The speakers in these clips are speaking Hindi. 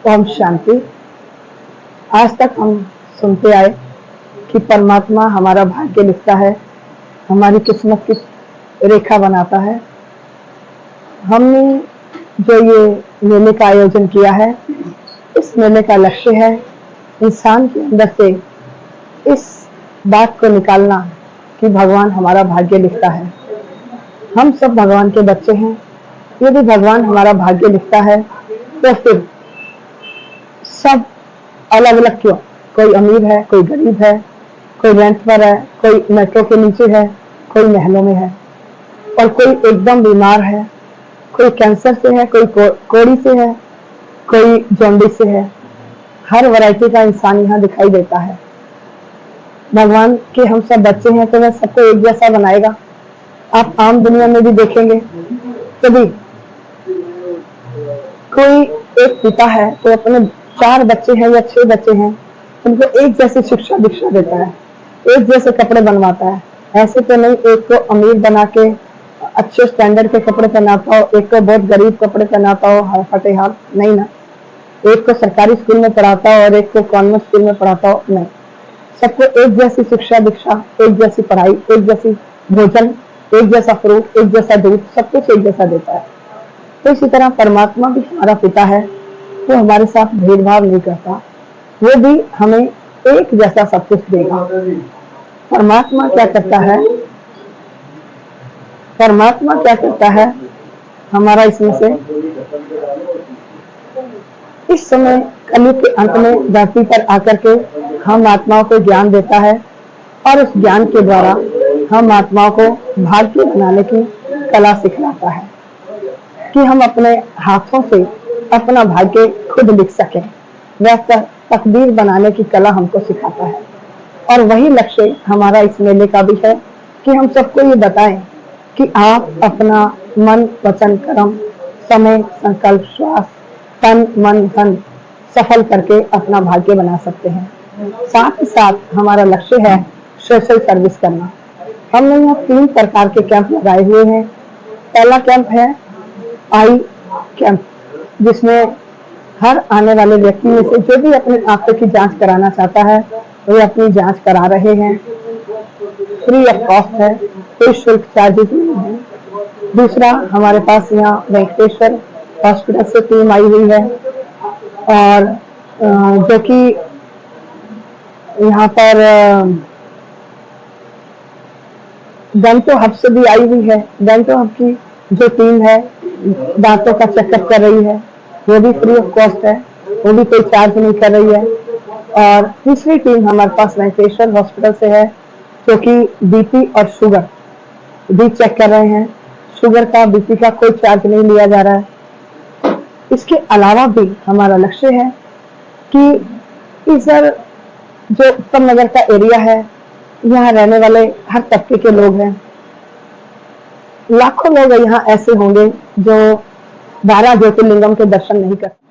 ओम शांति। आज तक हम सुनते आए कि परमात्मा हमारा भाग्य लिखता है, हमारी किस्मत की रेखा बनाता है। हमने जो ये मेले का आयोजन किया है, इस मेले का लक्ष्य है इंसान के अंदर से इस बात को निकालना कि भगवान हमारा भाग्य लिखता है। हम सब भगवान के बच्चे हैं। यदि भगवान हमारा भाग्य लिखता है तो फिर सब अलग अलग क्यों? कोई अमीर है, कोई गरीब है, कोई रेंट पर है, कोई मेट्रो के नीचे है, कोई महलों में है, और कोई एकदम बीमार है, कोई कैंसर से है, कोई कोड़ी से है, कोई जॉन्डिस से है। हर वैरायटी का इंसान यहाँ दिखाई देता है। भगवान के हम सब बच्चे हैं तो वह सबको एक जैसा बनाएगा। आप आम दुनिया में भी देखेंगे, कभी कोई एक पिता है तो अपने 4 बच्चे हैं या 6 बच्चे हैं, उनको एक जैसी शिक्षा दीक्षा देता है, एक जैसे कपड़े बनवाता है। ऐसे तो नहीं एक को अमीर बना के अच्छे स्टैंडर्ड के कपड़े पहनाता हो, एक को बहुत गरीब कपड़े पहनाता हो, फटे हाथ, नहीं ना। एक को सरकारी स्कूल में पढ़ाता हो और एक को कॉन्वेंट स्कूल में पढ़ाता हो, नहीं। सबको एक जैसी शिक्षा दीक्षा, एक जैसी पढ़ाई, एक जैसी भोजन, एक जैसा फ्रूट, एक जैसा दूध, सब कुछ एक जैसा देता है। तो इसी तरह परमात्मा भी हमारा पिता है, वो हमारे साथ भेदभाव नहीं करता, वो भी हमें एक जैसा सब कुछ देगा। परमात्मा क्या करता है? परमात्मा क्या करता है हमारा इसमें से इस समय कलयुग के अंत में धरती पर आकर के हम आत्माओं को ज्ञान देता है, और उस ज्ञान के द्वारा हम आत्माओं को भाग्य बनाने की कला सिखलाता है कि हम अपने हाथों से अपना भाग्य खुद लिख सकें। वह तकदीर बनाने की कला हमको सिखाता है, और वही लक्ष्य हमारा इस मेले का भी है कि हम सबको ये बताएं कि आप अपना मन, वचन, कर्म, समय, संकल्प, श्वास, तन, मन, धन सफल करके अपना भाग्य बना सकते हैं। साथ ही साथ हमारा लक्ष्य है सोशल सर्विस करना। हमने यहाँ 3 प्रकार के कैंप लगाए हुए हैं। पहला कैंप है आई कैंप, जिसमें हर आने वाले व्यक्ति में से जो भी अपनी आंखों की जांच कराना चाहता है वे अपनी जांच करा रहे हैं। फ्री ऑफ कॉस्ट है, कोई शुल्क चार्जेस नहीं है। दूसरा, हमारे पास यहाँ वेंकटेश्वर हॉस्पिटल से टीम आई हुई है, और जो कि यहाँ पर डेंटो हब से भी आई हुई है। डेंटो हब की जो टीम है दांतों का चेकअप कर रही है, वो भी फ्री ऑफ कॉस्ट है, वो भी कोई चार्ज नहीं कर रही है। और तीसरी टीम हमारे पास वेंकटेश्वर हॉस्पिटल से है, जो कि बीपी और शुगर भी चेक कर रहे हैं। शुगर का, बीपी का कोई चार्ज नहीं लिया जा रहा है। इसके अलावा भी हमारा लक्ष्य है कि इधर जो उत्तम नगर का एरिया है, यहाँ रहने वाले हर तबके के लोग हैं। लाखों लोग यहाँ ऐसे होंगे जो 12 ज्योतिर्लिंगम के दर्शन नहीं करते।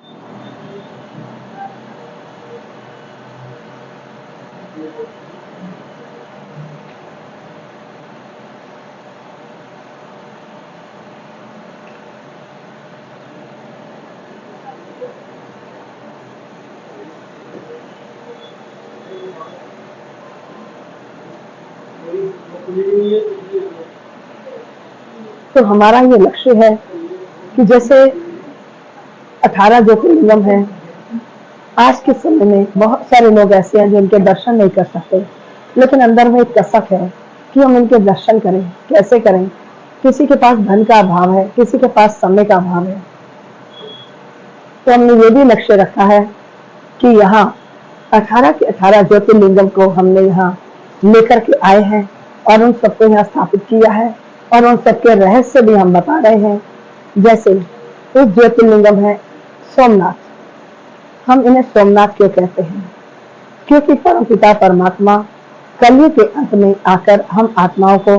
तो हमारा ये लक्ष्य है कि जैसे 18 ज्योतिर्लिंगम है, आज के समय में बहुत सारे लोग ऐसे हैं जिनके दर्शन नहीं कर सकते, लेकिन अंदर में एक कसक है कि हम उनके दर्शन करें। कैसे करें? किसी के पास धन का अभाव है, किसी के पास समय का अभाव है, तो हमने ये भी लक्ष्य रखा है कि यहाँ 18 के 18 ज्योतिर्लिंगम को हमने यहाँ लेकर के आए हैं, और उन सबको यहाँ स्थापित किया है, और उन सबके रहस्य भी हम बता रहे हैं। जैसे एक ज्योतिर्लिंगम है सोमनाथ। हम इन्हें सोमनाथ क्यों कहते हैं? क्योंकि परमपिता परमात्मा कलयुग के अंत में आकर हम आत्माओं को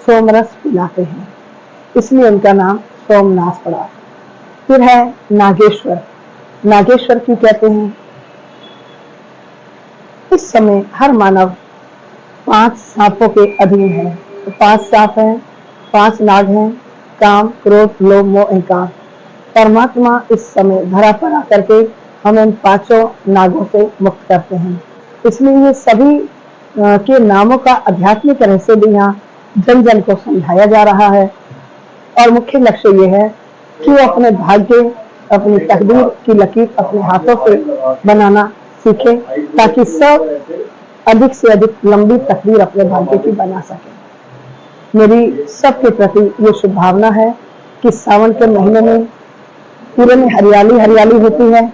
सोमरस पिलाते हैं, इसलिए उनका नाम सोमनाथ पड़ा। फिर है नागेश्वर। नागेश्वर क्यों कहते हैं? इस समय हर मानव 5 सांपों के अधीन है। तो 5 सांप हैं, 5 नाग हैं, काम, क्रोध, लोभ, मोह, अहंकार। परमात्मा इस समय धरा पर आकर के हम इन पांचों नागों से मुक्त करते हैं। इसलिए ये सभी के नामों का आध्यात्मिक रहस्य भी यहाँ जन जन को समझाया जा रहा है। और मुख्य लक्ष्य ये है कि वो अपने भाग्य, अपनी तकदीर की लकीर अपने हाथों से बनाना सीखे, ताकि सब अधिक से अधिक लंबी तकदीर अपने भाग्य की बना सके। मेरी सबके प्रति ये शुभ भावना है कि सावन के महीने में पूरे में हरियाली हरियाली होती है,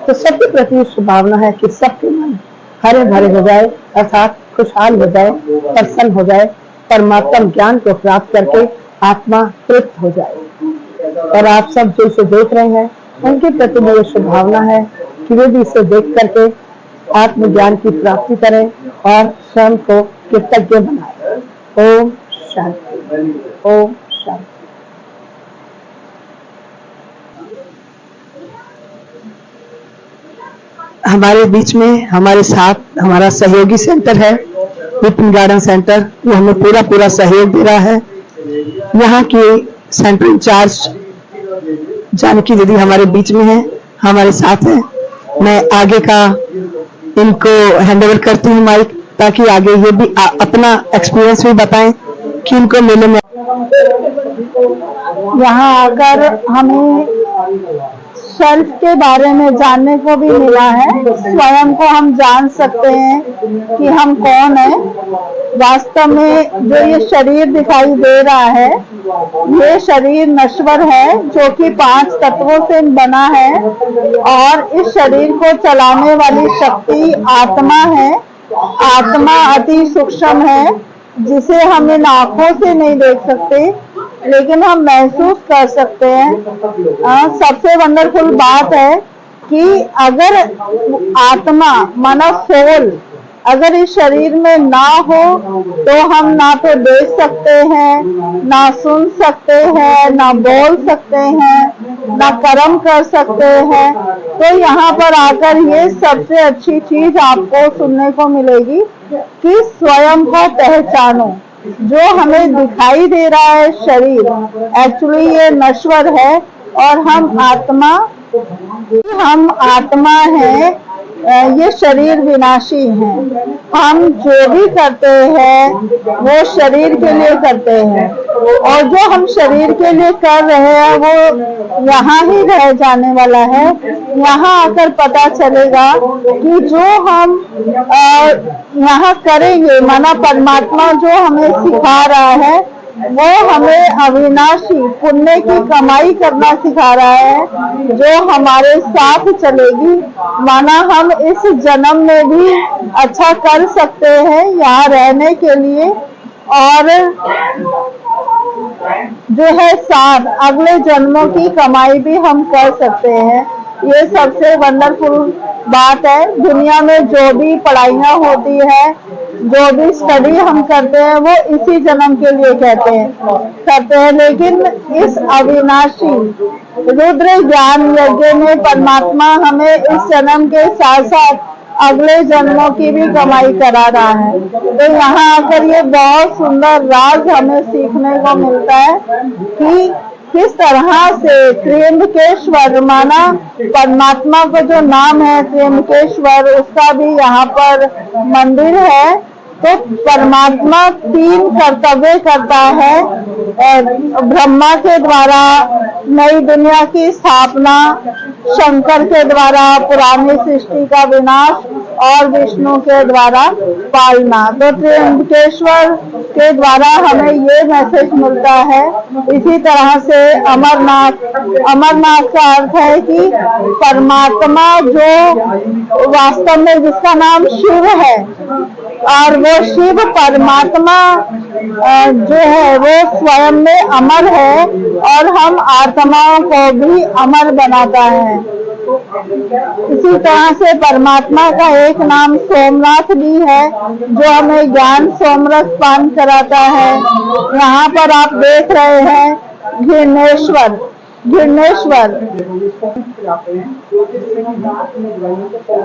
तो सबके प्रति शुभ भावना है कि सबके मन हरे भरे हो जाए, अर्थात खुशहाल हो जाए, प्रसन्न हो जाए, परमात्मा ज्ञान को प्राप्त करके आत्मा तृप्त हो जाए। और आप सब जो इसे देख रहे हैं उनके प्रति मेरी शुभ भावना है कि वे भी इसे देख करके आत्मज्ञान की प्राप्ति करें और स्वयं को कृतज्ञ बनाए। ओम शांति, ओम शांति। हमारे बीच में हमारे साथ हमारा सहयोगी सेंटर है विपिन गार्डन सेंटर, वो हमें पूरा सहयोग दे रहा है। यहाँ की सेंटर इंचार्ज जानकी दीदी हमारे बीच में है, हमारे साथ है। मैं आगे का इनको हैंडओवर करती हूँ माइक, ताकि आगे ये भी अपना एक्सपीरियंस भी बताएं कि इनको मेले में यहाँ आकर हमें सेल्फ के बारे में जानने को भी मिला है। स्वयं को हम जान सकते हैं कि हम कौन है। वास्तव में जो ये शरीर दिखाई दे रहा है, ये शरीर नश्वर है, जो कि 5 तत्वों से बना है, और इस शरीर को चलाने वाली शक्ति आत्मा है। आत्मा अति सूक्ष्म है, जिसे हम इन आंखों से नहीं देख सकते, लेकिन हम महसूस कर सकते हैं। सबसे वंडरफुल बात है कि अगर आत्मा माना सोल अगर इस शरीर में ना हो तो हम ना तो देख सकते हैं, ना सुन सकते हैं, ना बोल सकते हैं, ना कर्म कर सकते हैं। तो यहाँ पर आकर ये सबसे अच्छी चीज आपको सुनने को मिलेगी कि स्वयं को पहचानो। जो हमें दिखाई दे रहा है शरीर, एक्चुअली ये नश्वर है और हम आत्मा हैं। ये शरीर विनाशी है। हम जो भी करते हैं वो शरीर के लिए करते हैं, और जो हम शरीर के लिए कर रहे हैं वो यहाँ ही रह जाने वाला है। यहाँ आकर पता चलेगा कि जो हम यहाँ करेंगे, माना परमात्मा जो हमें सिखा रहा है वो हमें अविनाशी पुण्य की कमाई करना सिखा रहा है, जो हमारे साथ चलेगी। माना हम इस जन्म में भी अच्छा कर सकते हैं यहाँ रहने के लिए, और जो है साथ अगले जन्मों की कमाई भी हम कर सकते हैं। ये सबसे वंडरफुल बात है। दुनिया में जो भी पढ़ाइयाँ होती है, जो भी स्टडी हम करते हैं, वो इसी जन्म के लिए करते हैं। लेकिन इस अविनाशी रुद्र ज्ञान यज्ञ में परमात्मा हमें इस जन्म के साथ साथ अगले जन्मों की भी कमाई करा रहा है। तो यहाँ आकर ये बहुत सुंदर राज हमें सीखने को मिलता है कि किस तरह से त्र्यंबकेश्वर, माना परमात्मा का जो नाम है त्र्यंबकेश्वर, उसका भी यहाँ पर मंदिर है। तो परमात्मा 3 कर्तव्य करता है। ब्रह्मा के द्वारा नई दुनिया की स्थापना, शंकर के द्वारा पुरानी सृष्टि का विनाश, और विष्णु के द्वारा पालना। तो त्र्यंबकेश्वर के द्वारा हमें ये मैसेज मिलता है। इसी तरह से अमरनाथ का अर्थ है कि परमात्मा जो वास्तव में जिसका नाम शिव है, और वो शिव परमात्मा जो है वो स्वयं में अमर है, और हम आत्माओं को भी अमर बनाता है। इसी तरह से परमात्मा का एक नाम सोमनाथ भी है, जो हमें ज्ञान सोमरस पान कराता है। यहाँ पर आप देख रहे हैं घृणेश्वर, घृणेश्वर।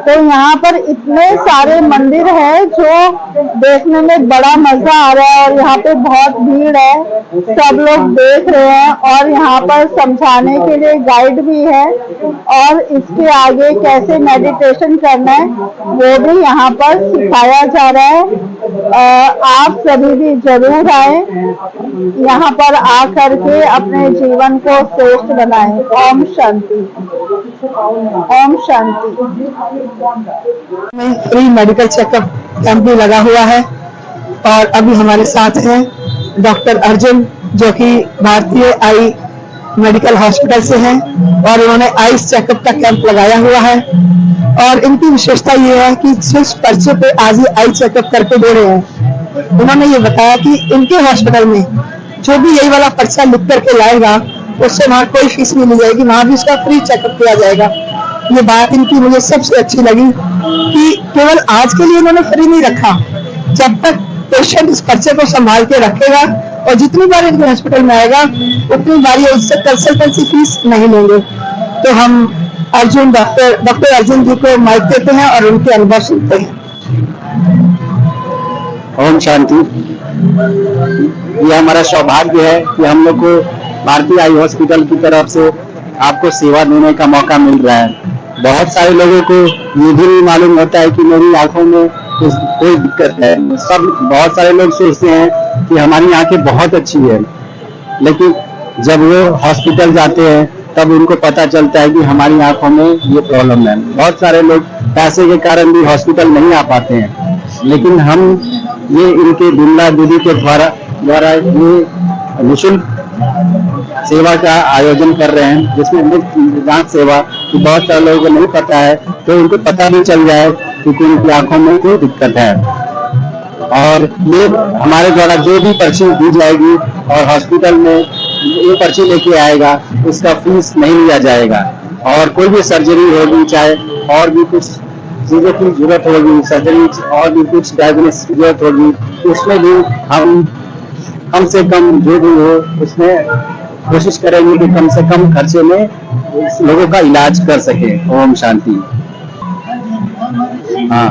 तो यहाँ पर इतने सारे मंदिर है जो देखने में बड़ा मजा आ रहा है और यहाँ पे बहुत भीड़ है, सब लोग देख रहे हैं और यहाँ पर समझाने के लिए गाइड भी है और इसके आगे कैसे मेडिटेशन करना है वो भी यहाँ पर सिखाया जा रहा है। आप सभी भी जरूर आए, यहाँ पर आकर के अपने जीवन को श्रेष्ठ बनाएं। ओम शांति, ओम शांति। फ्री मेडिकल चेकअप कैंप भी लगा हुआ है और अभी हमारे साथ हैं डॉक्टर अर्जुन, जो कि भारतीय आई मेडिकल हॉस्पिटल से हैं और उन्होंने आईज चेकअप का कैंप लगाया हुआ है। और इनकी विशेषता ये है कि सिर्फ पर्चे पे आज ही आई चेकअप करके दे रहे हैं। उन्होंने ये बताया कि इनके हॉस्पिटल में जो भी यही वाला पर्चा लिख करके लाएगा उससे वहाँ कोई फीस नहीं ली जाएगी, वहाँ भी उसका फ्री चेकअप किया जाएगा। ये बात इनकी मुझे सबसे अच्छी लगी कि केवल आज के लिए उन्होंने फ्री नहीं रखा, जब तक पेशेंट इस पर्चे को संभाल के रखेगा और जितनी बार इनके हॉस्पिटल में आएगा उतनी बार ये उससे कंसल्टेंसी फीस नहीं लेंगे। तो हम डॉक्टर अर्जुन जी को माइक देते हैं और उनके अनुभव सुनते हैं। ओम शांति। ये हमारा सौभाग्य है कि हम लोग को भारतीय आई हॉस्पिटल की तरफ से आपको सेवा देने का मौका मिल रहा है। बहुत सारे लोगों को ये भी नहीं मालूम होता है कि मेरी आंखों में कोई दिक्कत है। बहुत सारे लोग सोचते हैं कि हमारी आंखें बहुत अच्छी है, लेकिन जब वो हॉस्पिटल जाते हैं तब उनको पता चलता है कि हमारी आंखों में ये प्रॉब्लम है। बहुत सारे लोग पैसे के कारण भी हॉस्पिटल नहीं आ पाते हैं, लेकिन हम ये इनके बिमला दीदी के द्वारा ये निःशुल्क सेवा का आयोजन कर रहे हैं, जिसमें मुफ्त जांच सेवा कि बहुत सारे लोगों को नहीं पता है, तो उनको पता भी चल जाए कि उनकी आंखों में कोई दिक्कत है। और ये हमारे द्वारा जो भी पर्ची दी जाएगी और हॉस्पिटल में ये पर्ची लेके आएगा, उसका फीस नहीं लिया जाएगा। और कोई भी सर्जरी होगी, चाहे और भी कुछ चीजों की जरूरत होगी, सर्जरी और भी कुछ डायग्नोसिस की जरूरत होगी, उसमें भी हम कम से कम जो भी हो उसमें कोशिश करेंगे कि कम से कम खर्चे में लोगों का इलाज कर सके। ओम शांति। हाँ,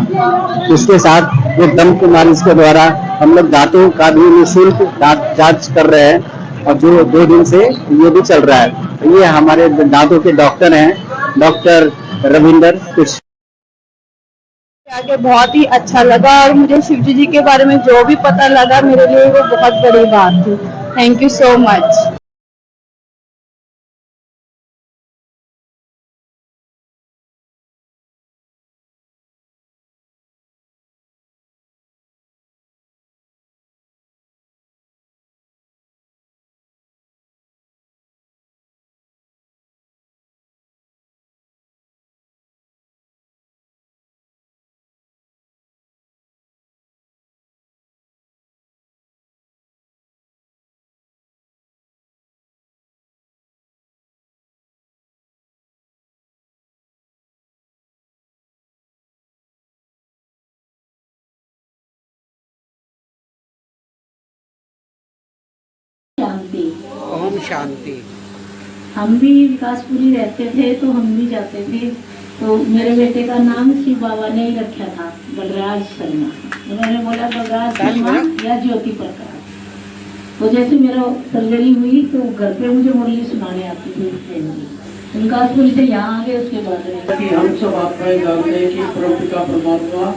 इसके साथ ये दम की मालिश के द्वारा हम लोग दांतों का भी निःशुल्क दांत जांच कर रहे हैं और जो 2 दिन से ये भी चल रहा है। ये हमारे दांतों के डॉक्टर हैं, डॉक्टर रविंदर कुछ। आगे बहुत ही अच्छा लगा और मुझे शिवजी जी के बारे में जो भी पता लगा मेरे लिए वो बहुत बड़ी बात थी। Thank you so much. शांति। ओम शांति। हम भी विकासपुरी रहते थे तो हम भी जाते थे, तो मेरे बेटे का नाम शिव बाबा ने ही रखा था, बलराज शर्मा। उन्होंने बोला बलराज शर्मा या ज्योति प्रकाश। तो जैसे मेरा सर्जरी हुई तो घर पे मुझे मुरली सुनाने आती थी विकासपुरी से यहाँ आ गए। उसके बाद कि हम सब आत्माएं जानते हैं कि परमपिता परमात्मा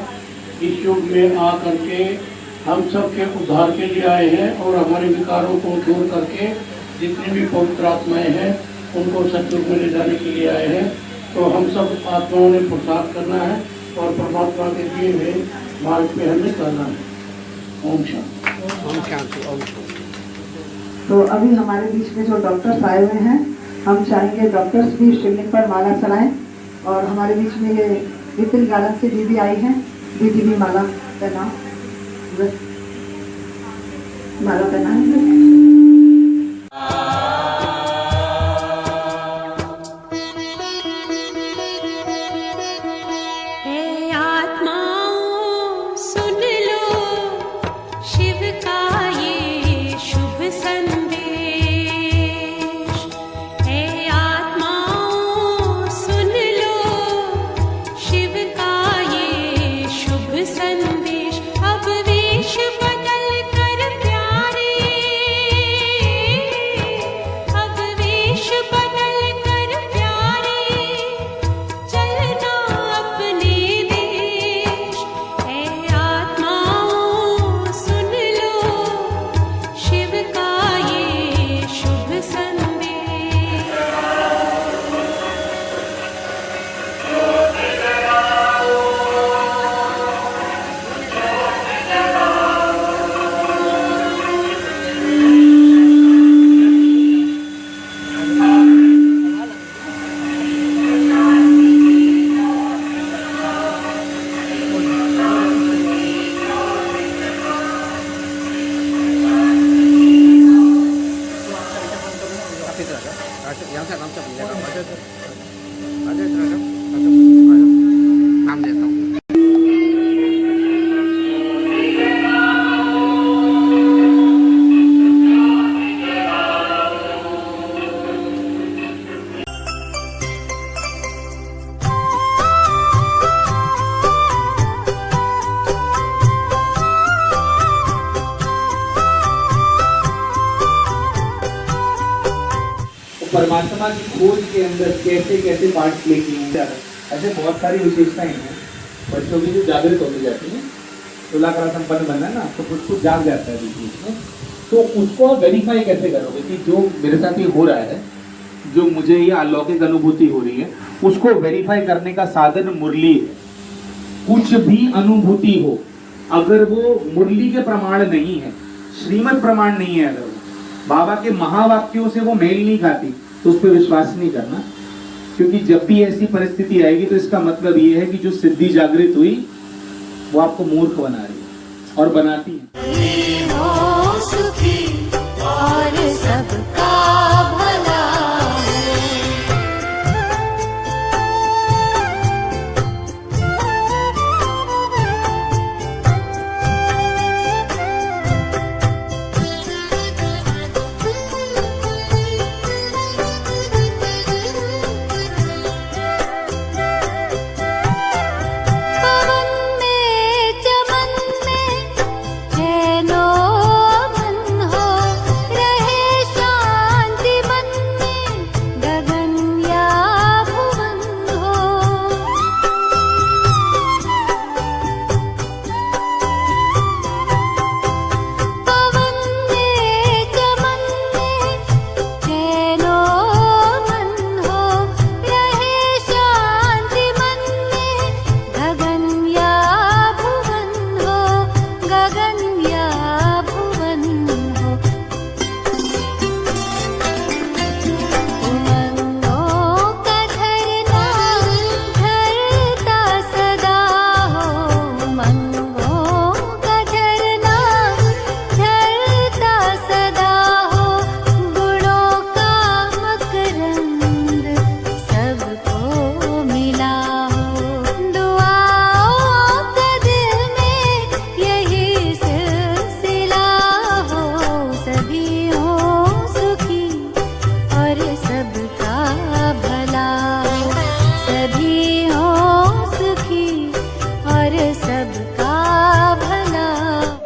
इस युग में आ करके हम सब के उद्धार के लिए आए हैं और हमारे विकारों को दूर करके जितनी भी पवित्र आत्माएं हैं उनको सतयुग में ले जाने के लिए आए हैं। तो हम सब आत्माओं ने पुरुषार्थ करना है और परमात्मा के दिए हुए मार्ग पे हमें चलना है। ओम शांति। ओम शांति। ओम शांति। तो अभी हमारे बीच में जो डॉक्टर्स आए हुए हैं, हम चाहेंगे डॉक्टर्स भी शिवलिंग पर माला चलाएं। और हमारे बीच में ये विपिन गार्डन से दीदी आई हैं, दीदी भी माला पहना है। शिव का ये शुभ संदेश है। परमात्मा की खोज के अंदर कैसे कैसे पार्ट प्ले किए हैं। ऐसे बहुत सारी विशेषताएं हैं बच्चों की जो जागृत होती जाती हैं। तुलाकला संपन्न बनना है ना, तो कुछ कुछ जाग जाता है बीच बीच में। तो उसको वेरीफाई कैसे करोगे कि जो मेरे साथ ये हो रहा है, जो मुझे ये अलौकिक अनुभूति हो रही है, उसको वेरीफाई करने का साधन मुरली है। कुछ भी अनुभूति हो, अगर वो मुरली के प्रमाण नहीं है, श्रीमत प्रमाण नहीं है, अगर वो बाबा के महावाक्यों से वो मेल नहीं खाती, तो उस पर विश्वास नहीं करना। क्योंकि जब भी ऐसी परिस्थिति आएगी तो इसका मतलब ये है कि जो सिद्धि जागृत हुई वो आपको मूर्ख बना रही है और बनाती है। हो सुखी और सबका भला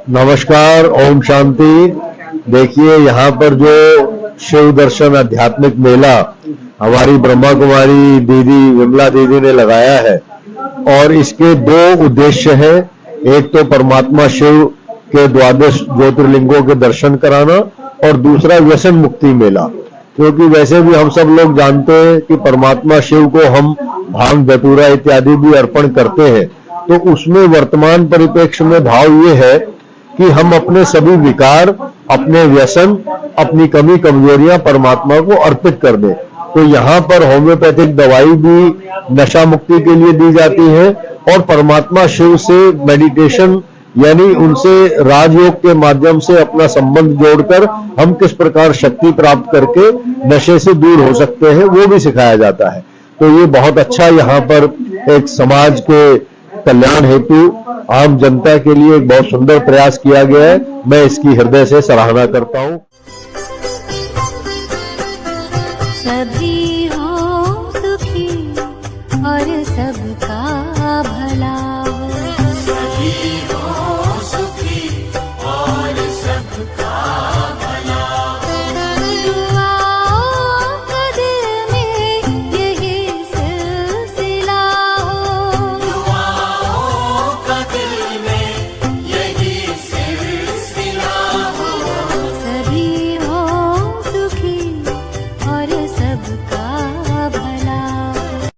नमस्कार, ओम शांति। देखिए, यहाँ पर जो शिव दर्शन आध्यात्मिक मेला हमारी ब्रह्मा कुमारी दीदी विमला दीदी ने लगाया है, और इसके दो उद्देश्य हैं। एक तो परमात्मा शिव के 12 ज्योतिर्लिंगों के दर्शन कराना, और दूसरा व्यसन मुक्ति मेला। क्योंकि वैसे भी हम सब लोग जानते हैं कि परमात्मा शिव को हम भांग धतूरा इत्यादि भी अर्पण करते हैं, तो उसमें वर्तमान परिप्रेक्ष्य में भाव ये है कि हम अपने सभी विकार, अपने व्यसन, अपनी कमी कमजोरियां परमात्मा को अर्पित कर दें। तो यहाँ पर होम्योपैथिक दवाई भी नशा मुक्ति के लिए दी जाती है, और परमात्मा शिव से मेडिटेशन यानी उनसे राजयोग के माध्यम से अपना संबंध जोड़कर हम किस प्रकार शक्ति प्राप्त करके नशे से दूर हो सकते हैं, वो भी सिखाया जाता है। तो ये बहुत अच्छा यहाँ पर एक समाज के कल्याण हेतु आम जनता के लिए एक बहुत सुंदर प्रयास किया गया है। मैं इसकी हृदय से सराहना करता हूँ। सभी हो सुखी और सबका भला हो।